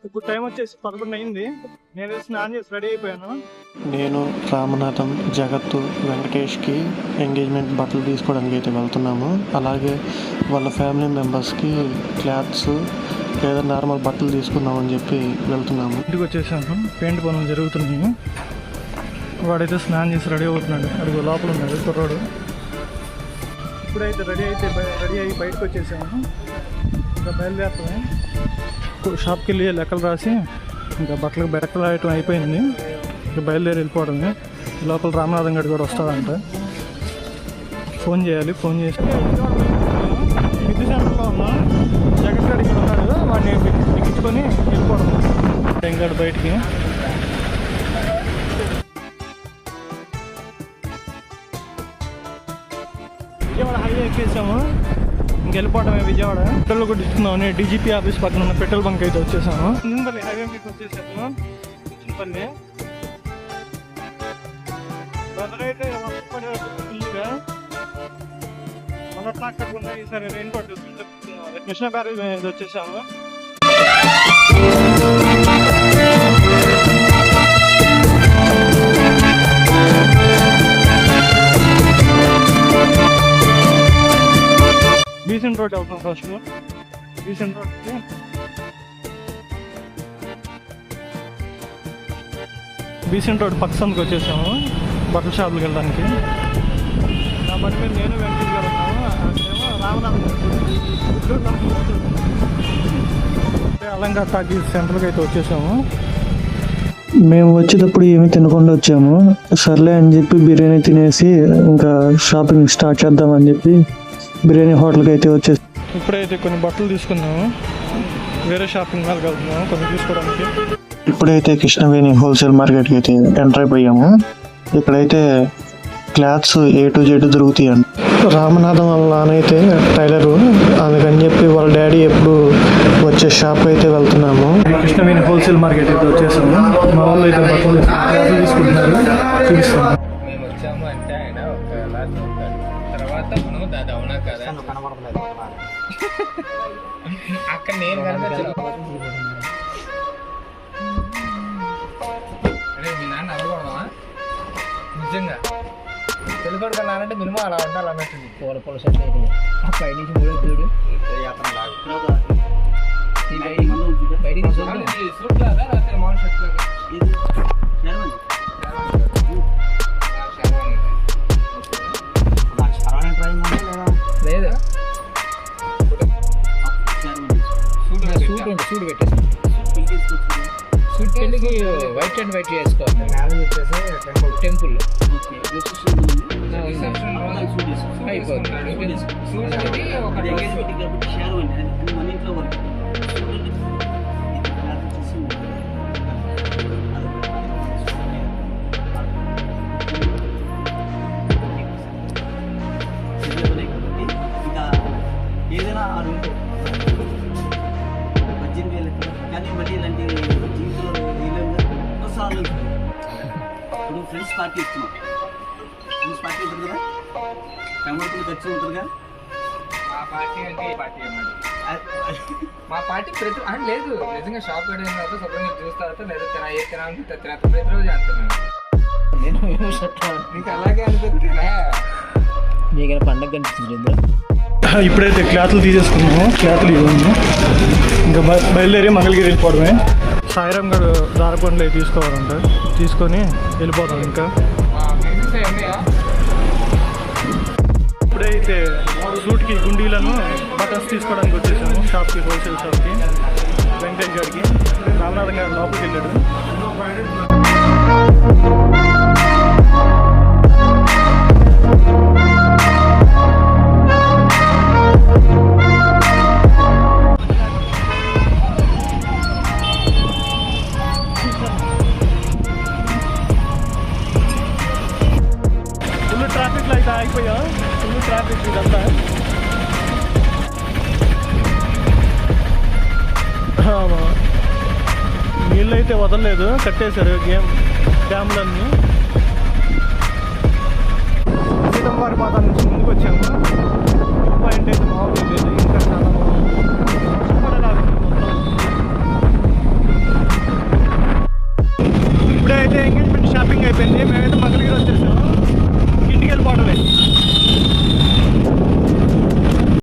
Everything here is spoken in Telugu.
ఇప్పుడు టైం వచ్చేసి 11 అయింది. నేను స్నానం చేసి రెడీ అయిపోయాను. నేను రామనాథం, జగత్తు, వెంకటేష్కి ఎంగేజ్మెంట్ బట్టలు తీసుకోవడానికి అయితే వెళ్తున్నాము. అలాగే వాళ్ళ ఫ్యామిలీ మెంబర్స్కి క్లాత్స్ లేదా నార్మల్ బట్టలు తీసుకుందామని చెప్పి వెళ్తున్నాము. ఇంటికి వచ్చేసాను. పెయింట్ పనులు జరుగుతున్నాయి. వాడైతే స్నానం చేసి రెడీ అవుతున్నాడు. అడుగు లోపల ఉన్నాడు కుర్రాడు. ఇప్పుడైతే రెడీ అయ్యి బయటకు వచ్చేసాము. ఇంకా బయలుదేరుతాము. షాప్కి వెళ్ళి లెక్కలు రాసి ఇంకా బట్టలు రాయటం అయిపోయింది. ఇంకా బయలుదేరి వెళ్ళిపోవడమే. లోపల రామనాథం గడి కూడా వస్తాడంట. ఫోన్ చేయాలి. ఫోన్ చేసి విద్యుత్ సెంటర్లో ఉన్నా. జగన్ గడి ఇక్కడ ఉన్నాడు. వాడిని ఎక్కించుకొని వెళ్ళిపోవడం టెంగాడు బయటికి. విజయవాడ హైవే ఎక్కేసాము. ఇంకెళ్ళిపోవడమే విజయవాడ. పెట్రోల్ కూడా ఇస్తున్నామని డీజీపీ ఆఫీస్ పక్కన ఉన్న పెట్రోల్ బంక్ అయితే వచ్చేసాము. చింతపల్లి హైవే మీకు వచ్చేసాము. చింతపల్లి అయితే ఫుల్గా మన ట్రాక్టర్ ఉన్నాయి. ఈసారి రెయిన్ కోట్ కృష్ణ బ్యారేజ్ మీద వచ్చేసాము. బీసెంట్ రోడ్ అవుతాం. ఫస్ట్ బీసెంట్ రోడ్కి బీసెంట్ రోడ్ పక్క సందుకు వచ్చేసాము బట్టల షాపులకు వెళ్ళడానికి. నా బండి మీద నేను వెంకటేష్ గారు ఉన్నాము. అక్కడేమో రామనాథం అలంకార్ టాకీస్ సెంటర్కి అయితే వచ్చేసాము. మేము వచ్చేటప్పుడు ఏమీ తినకుండా వచ్చాము. సర్లే అని చెప్పి బిర్యానీ తినేసి ఇంకా షాపింగ్ స్టార్ట్ చేద్దామని చెప్పి బిర్యానీ హోటల్కి అయితే వచ్చేసి ఇప్పుడైతే కొన్ని బట్టలు తీసుకున్నాము. వేరే షాపింగ్ మాల్కి వెళ్తున్నాము కొన్ని తీసుకోవడానికి. ఇప్పుడైతే కృష్ణవేణి హోల్సేల్ మార్కెట్కి అయితే ఎంటర్ అయిపోయాము. ఇక్కడైతే క్లాత్స్ A to Z దొరుకుతాయి అండి. రామనాథం వాళ్ళ నానైతే టైలరు, అందుకని చెప్పి వాళ్ళ డాడీ ఎప్పుడు వచ్చే షాప్కి అయితే వెళ్తున్నాము. కృష్ణవేణి హోల్సేల్ మార్కెట్ అయితే వచ్చేసాము. మా వాళ్ళు అయితే బట్టలు తీసుకుంటున్నారు. చూపిస్తాము. మేము వచ్చాము అంటే ఆయన ఒకలా చూస్తాడు. తర్వాత మనం దాదా అవునా కదా అక్కడ నేను అరే మీ నాన్న అవ్వకూడదా నిజంగా తెలుగుడు కన్నానంటే మినిమం అలా ఉండాలి అన్నట్టుంది. పూల పూల సెట్ పై నుంచి మూడో లేదు సూట్ పెట్టేసి సూట్ పెళ్ళికి వైట్ అండ్ వైట్ చేసుకోవాలి. టెంపుల్ అయిపోతుంది. ఏదైనా 18,000 కానీ మళ్ళీ ఇలాంటి జీవితంలో అవసరాలు ఇప్పుడు ఫ్రెండ్స్ పార్టీ ఇస్తున్నాం. ఫ్రెండ్స్ పార్టీ ఉంటుంది కదా, కమర్పులు ఖర్చు ఉంటుందిగా. మా పార్టీ అంటే పార్టీ అన్నమాట. మా పార్టీ ప్రతి లేదు నిజంగా షాప్ పెట్టిన తర్వాత శుభ్రంగా చూసిన తర్వాత లేదా తినాలి ప్రతిరోజు అంటున్నాను నేను. నీకు అలాగే అనుకుంటున్నా. మీకు పండగ కనిపిస్తుంది. ఇప్పుడైతే క్లాత్లు తీసేసుకున్నాము. క్లాత్లు ఇవ్వము. ఇంకా బయలుదేరి మంగళగిరి వెళ్ళిపోవడమే. సాయిరామ్ గారు దారపండ్లు తీసుకోవాలంట. తీసుకొని వెళ్ళిపోతాం. ఇంకా ఇప్పుడైతే సూట్కి గుండీలను బటన్స్ తీసుకోవడానికి వచ్చేసాము షాప్కి, హోల్సేల్ షాప్కి. వెంకటేష్ గారికి రామనాథం గారు లోపలికి వెళ్ళాడు. ఫుల్ ట్రాఫిక్లో అయితే ఆగిపోయాం. ఫుల్ ట్రాఫిక్ ఇదంతా. నీళ్ళు అయితే వదలలేదు, కట్టేశారు డ్యామ్లన్నీ. సీతంవారి పాత నుంచి ముందుకు వచ్చాము. పాయింట్ అయితే మామూలు లేదు, ఇంకా చాలా బాగుంది. అయిపోయింది. మేమైతే